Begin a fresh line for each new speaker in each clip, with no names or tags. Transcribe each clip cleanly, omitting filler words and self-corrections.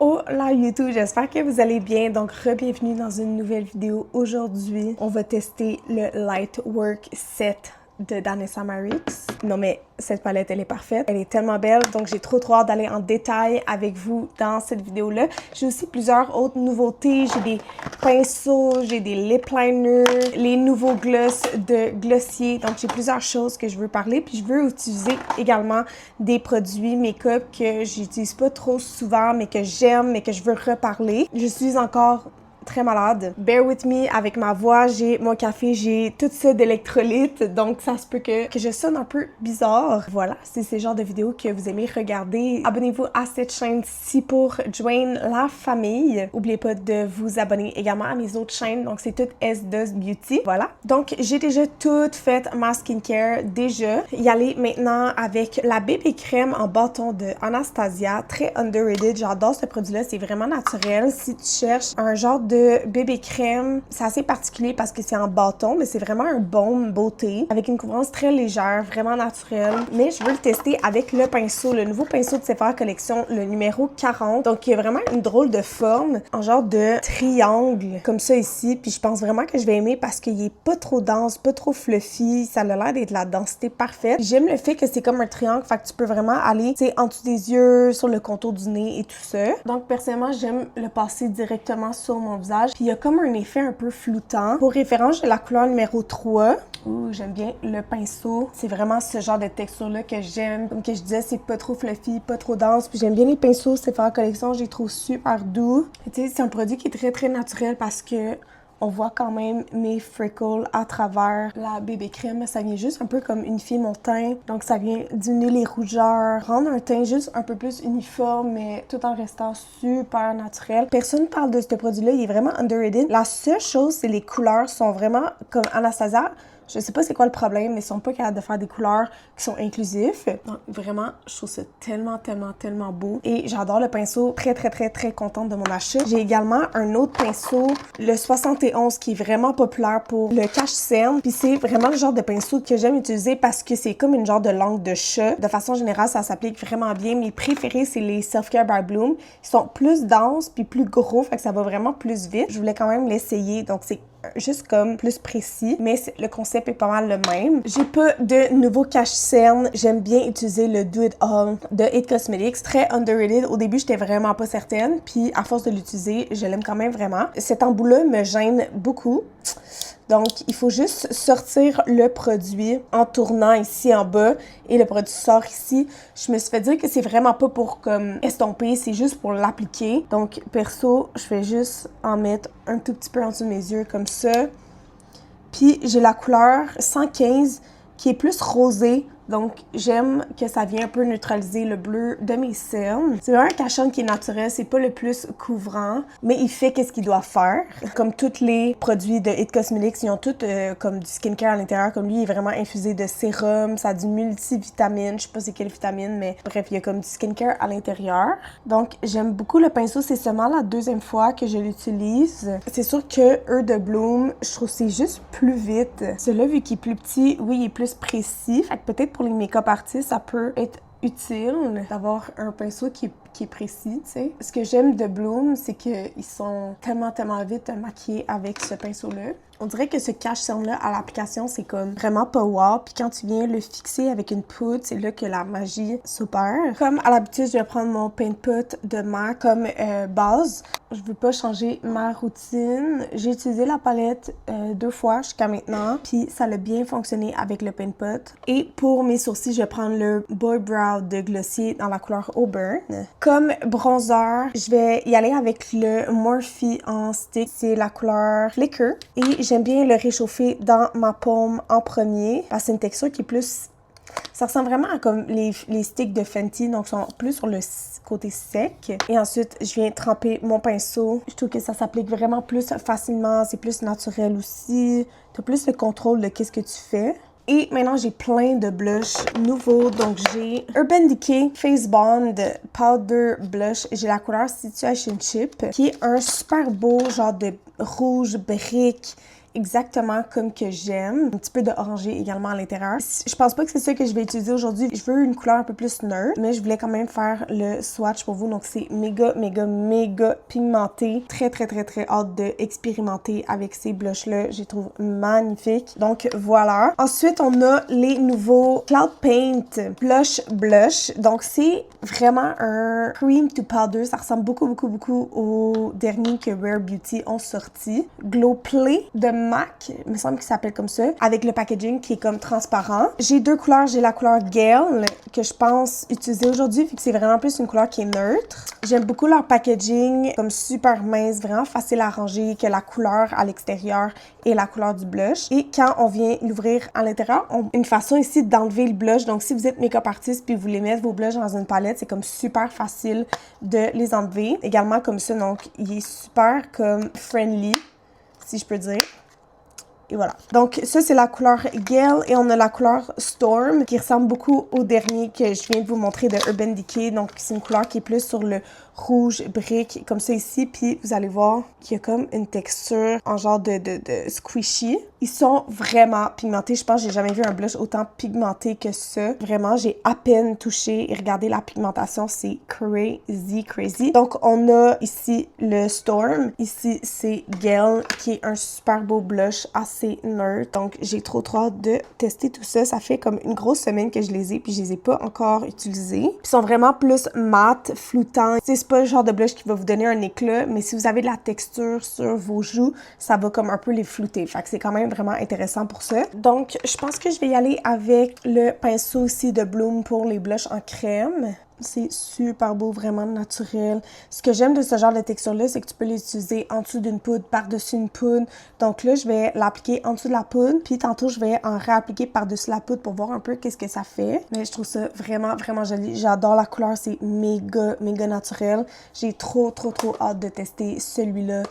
Hola YouTube, j'espère que vous allez bien. Donc, re-bienvenue dans une nouvelle vidéo. Aujourd'hui, on va tester le Lightwork Set de Danessa Myricks. Non mais, cette palette, elle est parfaite. Elle est tellement belle, donc j'ai trop hâte d'aller en détail avec vous dans cette vidéo-là. J'ai aussi plusieurs autres nouveautés. J'ai des pinceaux, j'ai des lip liners, les nouveaux gloss de Glossier. Donc, j'ai plusieurs choses que je veux parler. Puis, je veux utiliser également des produits make-up que j'utilise pas trop souvent, mais que j'aime, mais que je veux reparler. Je suis encore très malade. Bear with me avec ma voix, j'ai mon café, j'ai tout ça d'électrolytes, donc ça se peut que je sonne un peu bizarre. Voilà, c'est ce genre de vidéos que vous aimez regarder. Abonnez-vous à cette chaîne-ci pour joindre la famille. N'oubliez pas de vous abonner également à mes autres chaînes, donc c'est tout S2 Beauty. Voilà, donc j'ai déjà tout fait ma skincare déjà. Y aller maintenant avec la bébé crème en bâton de Anastasia, très underrated. J'adore ce produit-là, c'est vraiment naturel. Si tu cherches un genre de bébé crème, c'est assez particulier parce que c'est en bâton, mais c'est vraiment un baume beauté avec une couvrance très légère, vraiment naturelle. Mais je veux le tester avec le pinceau, le nouveau pinceau de Sephora Collection, le numéro 40. Donc, il y a vraiment une drôle de forme, en genre de triangle, comme ça ici. Puis je pense vraiment que je vais aimer parce qu'il est pas trop dense, pas trop fluffy. Ça a l'air d'être la densité parfaite. J'aime le fait que c'est comme un triangle, fait que tu peux vraiment aller, tu sais, en dessous des yeux, sur le contour du nez et tout ça. Donc, personnellement, j'aime le passer directement sur mon visage. Puis il y a comme un effet un peu floutant. Pour référence, j'ai la couleur numéro 3. Ouh, j'aime bien le pinceau. C'est vraiment ce genre de texture-là que j'aime. Comme que je disais, c'est pas trop fluffy, pas trop dense. Puis j'aime bien les pinceaux Sephora Collection, je les trouve super doux. Tu sais, c'est un produit qui est très très naturel parce que on voit quand même mes freckles à travers la bébé crème. Ça vient juste un peu comme unifier mon teint. Donc, ça vient diminuer les rougeurs, rendre un teint juste un peu plus uniforme, mais tout en restant super naturel. Personne ne parle de ce produit-là. Il est vraiment underrated. La seule chose, c'est les couleurs sont vraiment comme Anastasia. Je sais pas c'est quoi le problème, mais ils sont pas capables de faire des couleurs qui sont inclusifs. Donc, vraiment, je trouve ça tellement beau. Et j'adore le pinceau. Très contente de mon achat. J'ai également un autre pinceau, le 71, qui est vraiment populaire pour le cache-cerne. Puis c'est vraiment le genre de pinceau que j'aime utiliser parce que c'est comme une genre de langue de chat. De façon générale, ça s'applique vraiment bien. Mes préférés, c'est les Self Care by Bloom. Ils sont plus denses puis plus gros, fait que ça va vraiment plus vite. Je voulais quand même l'essayer, donc c'est juste comme plus précis, mais le concept est pas mal le même. J'ai pas de nouveau cache-cerne. J'aime bien utiliser le Do It All de It Cosmetics. Très underrated. Au début, j'étais vraiment pas certaine, puis à force de l'utiliser, je l'aime quand même vraiment. Cet embout-là me gêne beaucoup. Donc, il faut juste sortir le produit en tournant ici en bas et le produit sort ici. Je me suis fait dire que c'est vraiment pas pour comme estomper, c'est juste pour l'appliquer. Donc, perso, je vais juste en mettre un tout petit peu en dessous de mes yeux comme ça. Puis, j'ai la couleur 115 qui est plus rosée. Donc, j'aime que ça vient un peu neutraliser le bleu de mes cernes. C'est vraiment un cache-cerne qui est naturel, c'est pas le plus couvrant, mais il fait qu'est-ce qu'il doit faire. Comme tous les produits de It Cosmetics, ils ont tous comme du skincare à l'intérieur. Comme lui, il est vraiment infusé de sérum, ça a du multivitamine, je sais pas c'est quelle vitamine, mais bref, il y a comme du skincare à l'intérieur. Donc, j'aime beaucoup le pinceau, c'est seulement la deuxième fois que je l'utilise. C'est sûr que Eau de Bloom, je trouve que c'est juste plus vite. Celui-là, vu qu'il est plus petit, oui, il est plus précis, fait que peut-être pour les make-up artistes, ça peut être utile d'avoir un pinceau qui est précis, tu sais. Ce que j'aime de Bloom, c'est qu'ils sont tellement vite maquillés avec ce pinceau-là. On dirait que ce cache-cerne-là à l'application, c'est comme vraiment pas wow. Puis quand tu viens le fixer avec une poudre, c'est là que la magie s'opère. Comme à l'habitude, je vais prendre mon paint pot de MAC comme base. Je veux pas changer ma routine. J'ai utilisé la palette 2 fois jusqu'à maintenant. Puis ça a bien fonctionné avec le paint pot. Et pour mes sourcils, je vais prendre le Boy Brow de Glossier dans la couleur Auburn. Comme bronzer, je vais y aller avec le Morphe en stick. C'est la couleur Flicker. Et j'aime bien le réchauffer dans ma paume en premier. Parce que c'est une texture qui est plus... Ça ressemble vraiment à comme les sticks de Fenty, donc sont plus sur le côté sec. Et ensuite, je viens tremper mon pinceau. Je trouve que ça s'applique vraiment plus facilement. C'est plus naturel aussi. Tu as plus le contrôle de qu'est-ce que tu fais. Et maintenant, j'ai plein de blushs nouveaux. Donc, j'ai Urban Decay Face Bond Powder Blush. J'ai la couleur Situation Chip, qui est un super beau genre de rouge brique exactement comme que j'aime. Un petit peu de orangé également à l'intérieur. Je pense pas que c'est ça que je vais utiliser aujourd'hui. Je veux une couleur un peu plus neutre, mais je voulais quand même faire le swatch pour vous. Donc c'est méga, méga, méga pigmenté. Très, très, très, très hâte d'expérimenter avec ces blushs-là. Je les trouve magnifiques. Donc voilà. Ensuite, on a les nouveaux Cloud Paint Blush Blush. Donc c'est vraiment un cream to powder. Ça ressemble beaucoup, beaucoup, beaucoup au dernier que Rare Beauty ont sorti. Glow Play de MAC, il me semble qu'il s'appelle comme ça, avec le packaging qui est comme transparent. J'ai deux couleurs. J'ai la couleur Gale que je pense utiliser aujourd'hui vu que c'est vraiment plus une couleur qui est neutre. J'aime beaucoup leur packaging, comme super mince, vraiment facile à ranger, que la couleur à l'extérieur et la couleur du blush. Et quand on vient l'ouvrir à l'intérieur, on a une façon ici d'enlever le blush. Donc si vous êtes make-up artiste puis vous voulez mettre vos blushs dans une palette, c'est comme super facile de les enlever. Également comme ça, donc il est super comme friendly, si je peux dire. Et voilà. Donc, ça, c'est la couleur Gale et on a la couleur Storm qui ressemble beaucoup au dernier que je viens de vous montrer de Urban Decay. Donc, c'est une couleur qui est plus sur le rouge brique comme ça ici. Puis, vous allez voir qu'il y a comme une texture en genre de squishy. Ils sont vraiment pigmentés. Je pense que j'ai jamais vu un blush autant pigmenté que ça. Vraiment, j'ai à peine touché. Et regardez la pigmentation, c'est crazy, crazy. Donc, on a ici le Storm. Ici, c'est Gale qui est un super beau blush assez neutre. Donc, j'ai trop hâte de tester tout ça. Ça fait comme une grosse semaine que je les ai puis je les ai pas encore utilisés. Puis, ils sont vraiment plus mat, floutants. C'est pas le genre de blush qui va vous donner un éclat, mais si vous avez de la texture sur vos joues, ça va comme un peu les flouter. Fait que c'est quand même vraiment intéressant pour ça. Donc, je pense que je vais y aller avec le pinceau aussi de Bloom pour les blushs en crème. C'est super beau, vraiment naturel. Ce que j'aime de ce genre de texture-là, c'est que tu peux l'utiliser en dessous d'une poudre, par-dessus une poudre. Donc là, je vais l'appliquer en dessous de la poudre, puis tantôt, je vais en réappliquer par-dessus la poudre pour voir un peu qu'est-ce que ça fait. Mais je trouve ça vraiment, vraiment joli. J'adore la couleur, c'est méga, méga naturel. J'ai trop, trop, trop hâte de tester celui-là.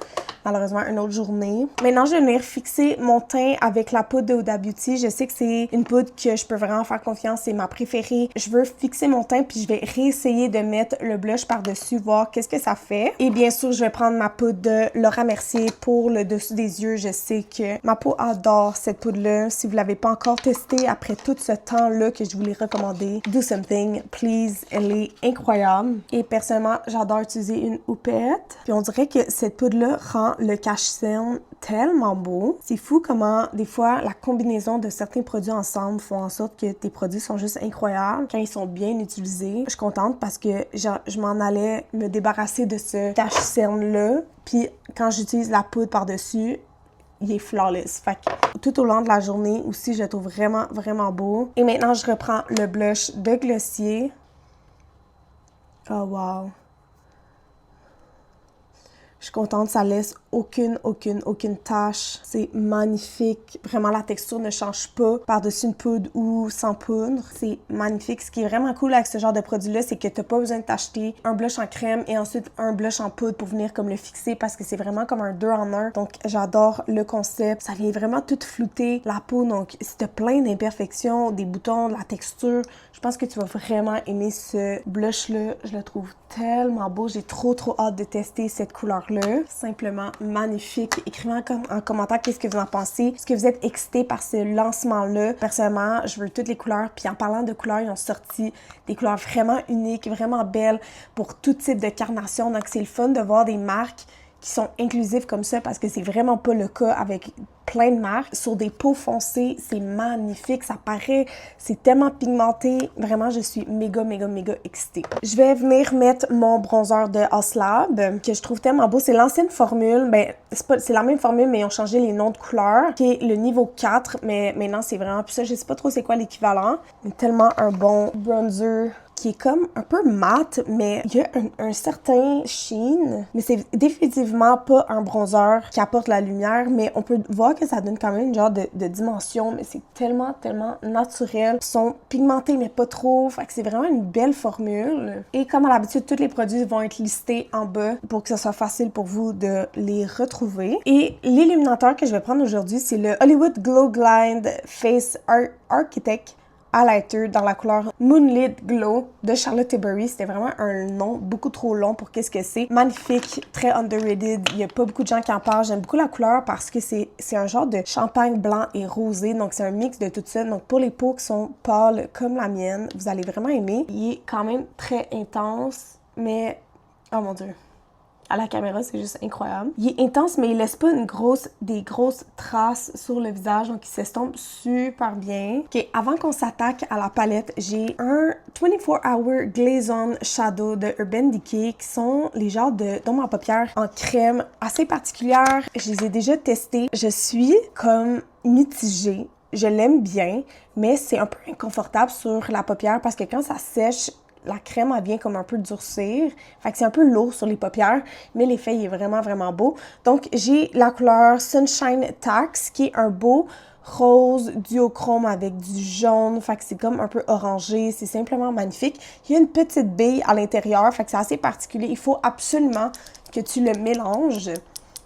Malheureusement, une autre journée. Maintenant, je vais venir fixer mon teint avec la poudre de Huda Beauty. Je sais que c'est une poudre que je peux vraiment faire confiance. C'est ma préférée. Je veux fixer mon teint, puis je vais réessayer de mettre le blush par-dessus, voir qu'est-ce que ça fait. Et bien sûr, je vais prendre ma poudre de Laura Mercier pour le dessus des yeux. Je sais que ma peau adore cette poudre-là. Si vous l'avez pas encore testée après tout ce temps-là que je vous l'ai recommandé, do something, please. Elle est incroyable. Et personnellement, j'adore utiliser une houppette. Puis on dirait que cette poudre-là rend le cache-cerne tellement beau. C'est fou comment, des fois, la combinaison de certains produits ensemble font en sorte que tes produits sont juste incroyables quand ils sont bien utilisés. Je suis contente parce que je m'en allais me débarrasser de ce cache-cerne-là. Puis quand j'utilise la poudre par-dessus, il est flawless. Fait que tout au long de la journée aussi, je le trouve vraiment, vraiment beau. Et maintenant, je reprends le blush de Glossier. Oh wow! Je suis contente, ça laisse aucune tache. C'est magnifique. Vraiment, la texture ne change pas par-dessus une poudre ou sans poudre. C'est magnifique. Ce qui est vraiment cool avec ce genre de produit-là, c'est que t'as pas besoin de t'acheter un blush en crème et ensuite un blush en poudre pour venir comme le fixer parce que c'est vraiment comme un 2 en 1. Donc, j'adore le concept. Ça vient vraiment tout flouter la peau. Donc, si t'as plein d'imperfections, des boutons, de la texture, je pense que tu vas vraiment aimer ce blush-là. Je le trouve tellement beau. J'ai trop hâte de tester cette couleur-là. Simplement magnifique. Écrivez en commentaire qu'est-ce que vous en pensez. Est-ce que vous êtes excité par ce lancement-là? Personnellement, je veux toutes les couleurs. Puis en parlant de couleurs, ils ont sorti des couleurs vraiment uniques, vraiment belles pour tout type de carnation. Donc c'est le fun de voir des marques qui sont inclusives comme ça parce que c'est vraiment pas le cas avec plein de marques. Sur des peaux foncées, c'est magnifique, ça paraît, c'est tellement pigmenté. Vraiment, je suis méga excitée. Je vais venir mettre mon bronzer de Haslab que je trouve tellement beau. C'est l'ancienne formule, ben c'est la même formule mais ils ont changé les noms de couleurs, qui est le niveau 4, mais maintenant c'est vraiment plus ça. Je sais pas trop c'est quoi l'équivalent, mais tellement un bon bronzer qui est comme un peu mat, mais il y a un certain sheen. Mais c'est définitivement pas un bronzer qui apporte la lumière, mais on peut voir que ça donne quand même une genre de dimension, mais c'est tellement naturel. Ils sont pigmentés, mais pas trop. Fait que c'est vraiment une belle formule. Et comme à l'habitude, tous les produits vont être listés en bas pour que ce soit facile pour vous de les retrouver. Et l'illuminateur que je vais prendre aujourd'hui, c'est le Hollywood Glow Glide Face Architect highlighter dans la couleur Moonlit Glow de Charlotte Tilbury. C'était vraiment un nom beaucoup trop long pour qu'est-ce que c'est. Magnifique, très underrated. Il y a pas beaucoup de gens qui en parlent. J'aime beaucoup la couleur parce que c'est un genre de champagne blanc et rosé. Donc, c'est un mix de tout ça. Donc, pour les peaux qui sont pâles comme la mienne, vous allez vraiment aimer. Il est quand même très intense, mais... oh mon Dieu! À la caméra, c'est juste incroyable. Il est intense, mais il laisse pas des grosses traces sur le visage, donc il s'estompe super bien. Ok, avant qu'on s'attaque à la palette, j'ai un 24 Hour Glaze On Shadow de Urban Decay, qui sont les genres d'ombres à paupières en crème assez particulières. Je les ai déjà testés. Je suis comme mitigée. Je l'aime bien, mais c'est un peu inconfortable sur la paupière parce que quand ça sèche, la crème, elle vient comme un peu durcir. Fait que c'est un peu lourd sur les paupières, mais l'effet, il est vraiment, vraiment beau. Donc, j'ai la couleur Sunshine Tax, qui est un beau rose duochrome avec du jaune. Fait que c'est comme un peu orangé. C'est simplement magnifique. Il y a une petite bille à l'intérieur. Fait que c'est assez particulier. Il faut absolument que tu le mélanges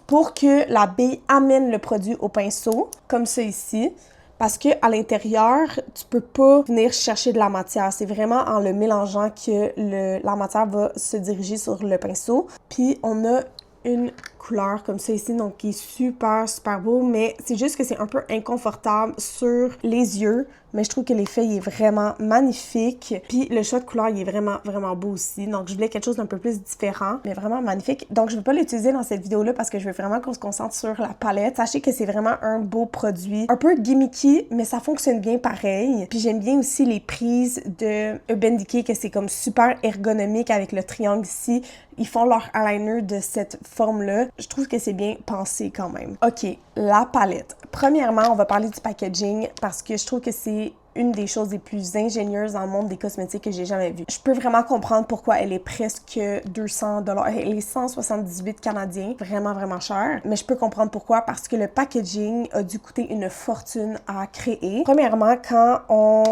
pour que la bille amène le produit au pinceau, comme ça ici. Parce qu'à l'intérieur, tu peux pas venir chercher de la matière. C'est vraiment en le mélangeant que la matière va se diriger sur le pinceau. Puis on a une couleur comme ça ici, donc qui est super, super beau. Mais c'est juste que c'est un peu inconfortable sur les yeux. Mais je trouve que l'effet, il est vraiment magnifique. Puis le choix de couleur, il est vraiment, vraiment beau aussi. Donc, je voulais quelque chose d'un peu plus différent, mais vraiment magnifique. Donc, je ne vais pas l'utiliser dans cette vidéo-là parce que je veux vraiment qu'on se concentre sur la palette. Sachez que c'est vraiment un beau produit. Un peu gimmicky, mais ça fonctionne bien pareil. Puis j'aime bien aussi les prises de Urban Decay, que c'est comme super ergonomique avec le triangle ici. Ils font leur eyeliner de cette forme-là. Je trouve que c'est bien pensé quand même. OK, la palette. Premièrement, on va parler du packaging parce que je trouve que c'est une des choses les plus ingénieuses dans le monde des cosmétiques que j'ai jamais vu. Je peux vraiment comprendre pourquoi elle est presque 200 $. Elle est 178 canadiens, vraiment, vraiment cher. Mais je peux comprendre pourquoi, parce que le packaging a dû coûter une fortune à créer. Premièrement, quand on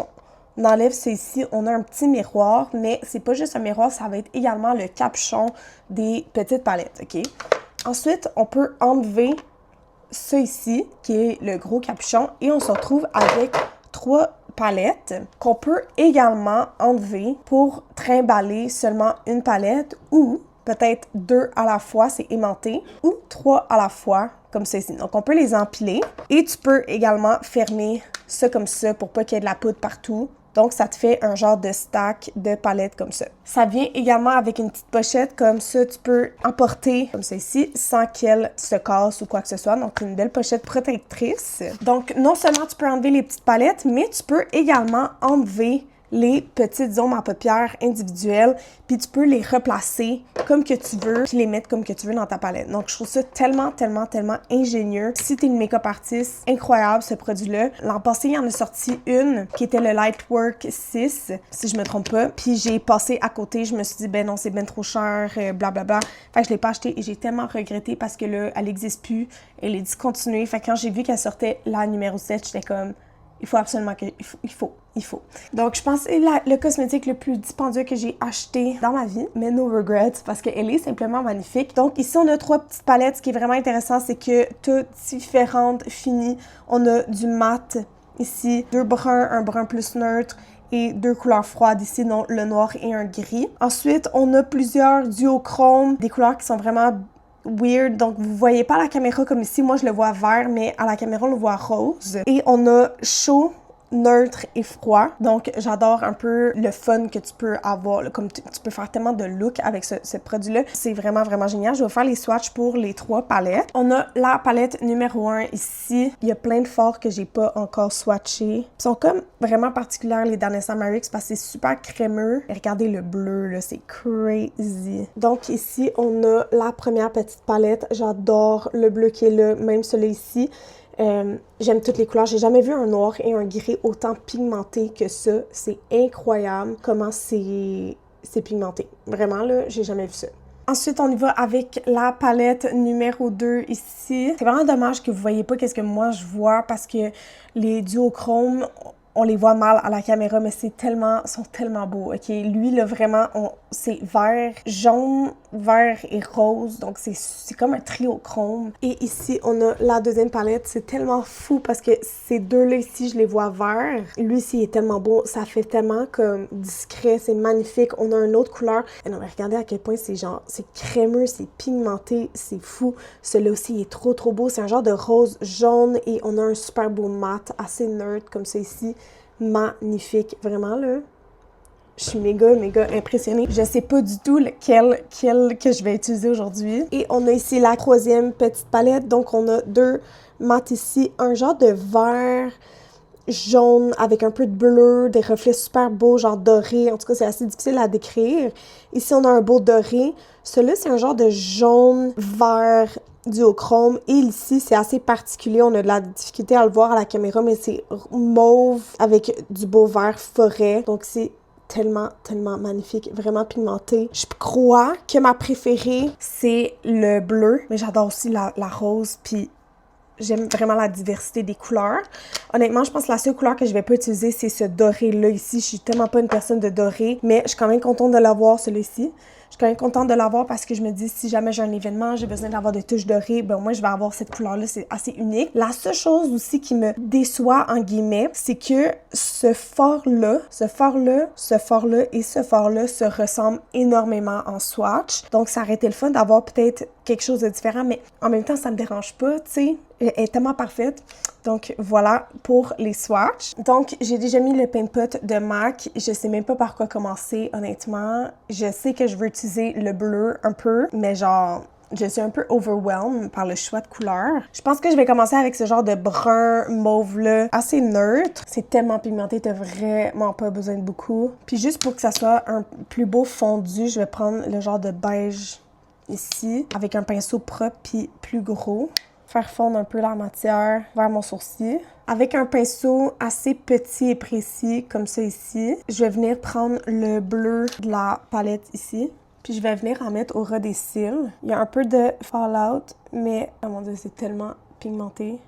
enlève ça ici, on a un petit miroir, mais c'est pas juste un miroir, ça va être également le capuchon des petites palettes, OK? Ensuite, on peut enlever ça ici, qui est le gros capuchon, et on se retrouve avec 3 palettes qu'on peut également enlever pour trimballer seulement une palette ou peut-être 2 à la fois, c'est aimanté, ou 3 à la fois, comme ceci. Donc, on peut les empiler et tu peux également fermer ça comme ça pour pas qu'il y ait de la poudre partout. Donc, ça te fait un genre de stack de palettes comme ça. Ça vient également avec une petite pochette, comme ça, tu peux emporter comme ça ici, sans qu'elle se casse ou quoi que ce soit. Donc, une belle pochette protectrice. Donc, non seulement tu peux enlever les petites palettes, mais tu peux également enlever les petites ombres à paupières individuelles, puis tu peux les replacer comme que tu veux, puis les mettre comme que tu veux dans ta palette. Donc, je trouve ça tellement, tellement, tellement ingénieux. Si t'es une make-up artiste, incroyable ce produit-là. L'an passé, il y en a sorti une qui était le Lightwork 6, si je me trompe pas. Puis j'ai passé à côté, je me suis dit, ben non, c'est ben trop cher, blablabla. Fait que je l'ai pas acheté et j'ai tellement regretté parce que là, elle existe plus, elle est discontinuée. Fait que quand j'ai vu qu'elle sortait la numéro 7, j'étais comme... il faut absolument que... Il faut. Donc, je pense que c'est le cosmétique le plus dispendieux que j'ai acheté dans ma vie, mais no regrets, parce qu'elle est simplement magnifique. Donc, ici, on a 3 petites palettes. Ce qui est vraiment intéressant, c'est que toutes différentes finies. On a du mat ici, 2 bruns, un brun plus neutre, et 2 couleurs froides ici, donc le noir et un gris. Ensuite, on a plusieurs duochromes, des couleurs qui sont vraiment weird, donc vous voyez pas à la caméra comme ici, moi je le vois vert, mais à la caméra on le voit rose. Et on a chaud, neutre et froid. Donc, j'adore un peu le fun que tu peux avoir, là, comme tu peux faire tellement de look avec ce produit-là. C'est vraiment, vraiment génial. Je vais faire les swatchs pour les 3 palettes. On a la palette numéro 1 ici. Il y a plein de forts que j'ai pas encore swatchés. Ils sont comme vraiment particuliers, les Danessa Myricks, parce que c'est super crémeux. Et regardez le bleu, là, c'est crazy. Donc, ici, on a la première petite palette. J'adore le bleu qui est là, même celui ici. J'aime toutes les couleurs. J'ai jamais vu un noir et un gris autant pigmenté que ça. C'est incroyable comment c'est pigmenté. Vraiment, là, j'ai jamais vu ça. Ensuite, on y va avec la palette numéro 2 ici. C'est vraiment dommage que vous voyez pas qu'est-ce que moi je vois parce que les duochromes on les voit mal à la caméra, mais sont tellement beaux, ok? Lui, là, vraiment, c'est vert, jaune, vert et rose, donc c'est comme un trio chrome. Et ici, on a la deuxième palette, c'est tellement fou parce que ces deux-là ici, je les vois verts. Lui ici, il est tellement beau, ça fait tellement comme discret, c'est magnifique. On a une autre couleur. Et non, mais regardez à quel point c'est genre, c'est crémeux, c'est pigmenté, c'est fou. Celui-là aussi, il est trop beau, c'est un genre de rose jaune et on a un super beau mat, assez neutre comme ça ici. Magnifique, vraiment là. Je suis méga impressionnée. Je sais pas du tout lequel que je vais utiliser aujourd'hui. Et on a ici la troisième petite palette. Donc, on a deux mats ici. Un genre de vert jaune avec un peu de bleu, des reflets super beaux, genre doré. En tout cas, c'est assez difficile à décrire. Ici, on a un beau doré. Celui-là, c'est un genre de jaune vert duochrome. Et ici, c'est assez particulier. On a de la difficulté à le voir à la caméra, mais c'est mauve avec du beau vert forêt. Donc, c'est tellement magnifique, vraiment pigmenté. Je crois que ma préférée, c'est le bleu, mais j'adore aussi la rose, puis j'aime vraiment la diversité des couleurs. Honnêtement, je pense que la seule couleur que je vais pas utiliser, c'est ce doré-là ici. Je suis tellement pas une personne de doré, mais je suis quand même contente de l'avoir, celui-ci. Je suis quand même contente de l'avoir parce que je me dis, si jamais j'ai un événement, j'ai besoin d'avoir des touches dorées, ben moi, je vais avoir cette couleur-là, c'est assez unique. La seule chose aussi qui me déçoit, en guillemets, c'est que ce fard-là et ce fard-là se ressemblent énormément en swatch. Donc, ça aurait été le fun d'avoir peut-être quelque chose de différent, mais en même temps, ça me dérange pas, tu sais. Elle est tellement parfaite. Donc, voilà pour les swatchs. Donc, j'ai déjà mis le paint pot de MAC. Je sais même pas par quoi commencer, honnêtement. Je sais que je veux utiliser le bleu un peu, mais genre, je suis un peu overwhelmed par le choix de couleurs. Je pense que je vais commencer avec ce genre de brun mauve-là, assez neutre. C'est tellement pigmenté, t'as vraiment pas besoin de beaucoup. Puis juste pour que ça soit un plus beau fondu, je vais prendre le genre de beige ici, avec un pinceau propre puis plus gros. Faire fondre un peu la matière vers mon sourcil. Avec un pinceau assez petit et précis, comme ça ici, je vais venir prendre le bleu de la palette ici. Puis je vais venir en mettre au ras des cils. Il y a un peu de fallout, mais oh mon dieu, c'est tellement pigmenté.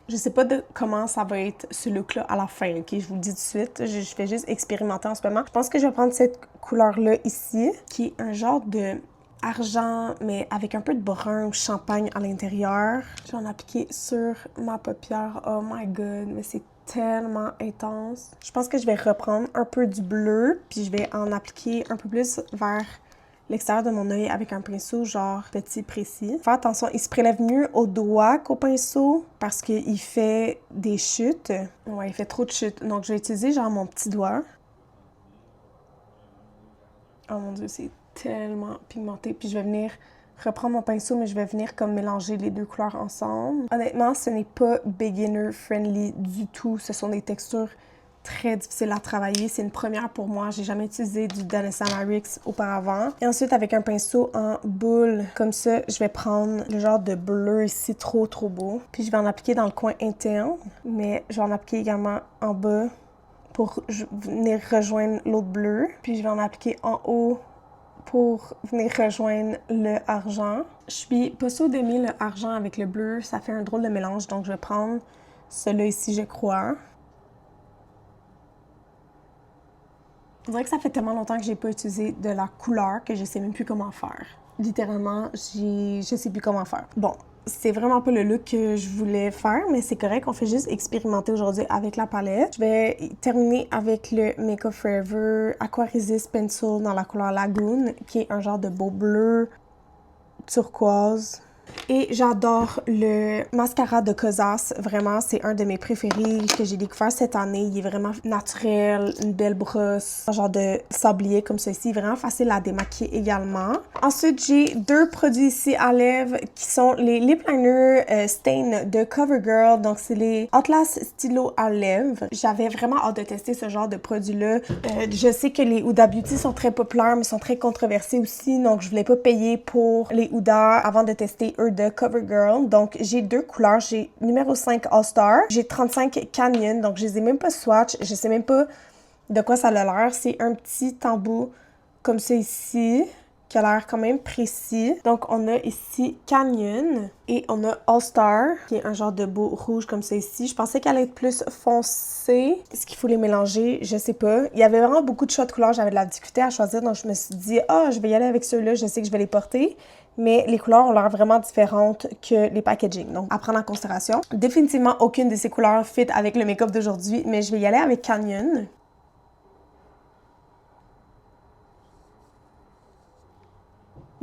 Je sais pas de comment ça va être ce look-là à la fin, ok? Je vous le dis tout de suite. Je fais juste expérimenter en ce moment. Je pense que je vais prendre cette couleur-là ici, qui est un genre de argent, mais avec un peu de brun ou champagne à l'intérieur. Je vais en appliquer sur ma paupière. Oh my god, mais c'est tellement intense. Je pense que je vais reprendre un peu du bleu, puis je vais en appliquer un peu plus vers l'extérieur de mon œil avec un pinceau genre petit précis. Faire attention, il se prélève mieux au doigt qu'au pinceau parce qu'il fait des chutes. Ouais, il fait trop de chutes. Donc, je vais utiliser genre mon petit doigt. Oh mon dieu, c'est tellement pigmenté. Puis je vais venir reprendre mon pinceau, mais je vais venir comme mélanger les deux couleurs ensemble. Honnêtement, ce n'est pas beginner friendly du tout. Ce sont des textures très difficiles à travailler. C'est une première pour moi. J'ai jamais utilisé du Danessa Myricks auparavant. Et ensuite, avec un pinceau en boule, comme ça, je vais prendre le genre de bleu ici, trop beau. Puis je vais en appliquer dans le coin interne, mais je vais en appliquer également en bas pour venir rejoindre l'autre bleu. Puis je vais en appliquer en haut pour venir rejoindre le argent. Je suis pas sûre d'aimer le argent avec le bleu. Ça fait un drôle de mélange. Donc, je vais prendre celui-là ici, je crois. On dirait que ça fait tellement longtemps que j'ai pas utilisé de la couleur que je sais même plus comment faire. Littéralement, je sais plus comment faire. Bon, c'est vraiment pas le look que je voulais faire, mais c'est correct. On fait juste expérimenter aujourd'hui avec la palette. Je vais terminer avec le Make Up Forever Aqua Resist Pencil dans la couleur Lagoon, qui est un genre de beau bleu turquoise. Et j'adore le mascara de Kosas. Vraiment, c'est un de mes préférés que j'ai découvert cette année. Il est vraiment naturel, une belle brosse, un genre de sablier comme ceci. Vraiment facile à démaquiller également. Ensuite, j'ai deux produits ici à lèvres qui sont les lip liners Stain de CoverGirl. Donc, c'est les Atlas Stylo à lèvres. J'avais vraiment hâte de tester ce genre de produit-là. Je sais que les Huda Beauty sont très populaires, mais sont très controversés aussi. Donc, je voulais pas payer pour les Huda avant de tester de CoverGirl. Donc, j'ai deux couleurs. J'ai numéro 5 All Star. J'ai 35 Canyon. Donc, je les ai même pas swatch. Je sais même pas de quoi ça a l'air. C'est un petit embout comme ça ici. qui a l'air quand même précis. Donc, on a ici Canyon et on a All Star, qui est un genre de beau rouge comme ça ici. Je pensais qu'elle allait être plus foncée. Est-ce qu'il faut les mélanger? Je sais pas. Il y avait vraiment beaucoup de choix de couleurs. J'avais de la difficulté à choisir, donc je me suis dit, je vais y aller avec ceux-là. Je sais que je vais les porter. Mais les couleurs ont l'air vraiment différentes que les packaging. Donc, à prendre en considération. Définitivement, aucune de ces couleurs fit avec le make-up d'aujourd'hui, mais je vais y aller avec Canyon.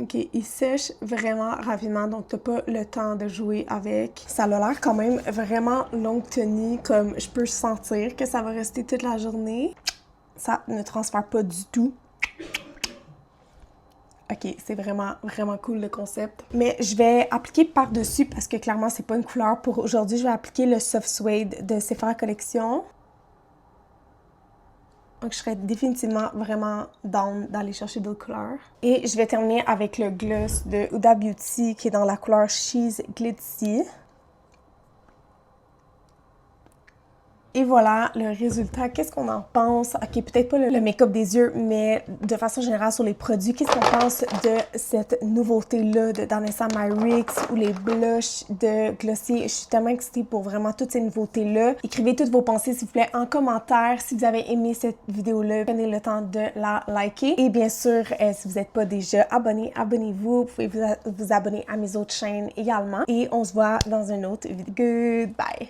OK, il sèche vraiment rapidement, donc t'as pas le temps de jouer avec. Ça a l'air quand même vraiment longue tenue, comme je peux sentir que ça va rester toute la journée. Ça ne transfère pas du tout. OK, c'est vraiment, vraiment cool le concept. Mais je vais appliquer par-dessus parce que clairement, c'est pas une couleur pour aujourd'hui. Je vais appliquer le Soft Suede de Sephora Collection. Donc, je serais définitivement vraiment down d'aller chercher d'autres couleurs. Et je vais terminer avec le gloss de Huda Beauty qui est dans la couleur She's Glitzy. Et voilà le résultat. Qu'est-ce qu'on en pense? Ok, peut-être pas le make-up des yeux, mais de façon générale sur les produits, qu'est-ce qu'on pense de cette nouveauté-là de Danessa Myricks ou les blushs de Glossier? Je suis tellement excitée pour vraiment toutes ces nouveautés-là. Écrivez toutes vos pensées, s'il vous plaît, en commentaire. Si vous avez aimé cette vidéo-là, prenez le temps de la liker. Et bien sûr, si vous n'êtes pas déjà abonné, abonnez-vous. Vous pouvez vous abonner à mes autres chaînes également. Et on se voit dans une autre vidéo. Goodbye!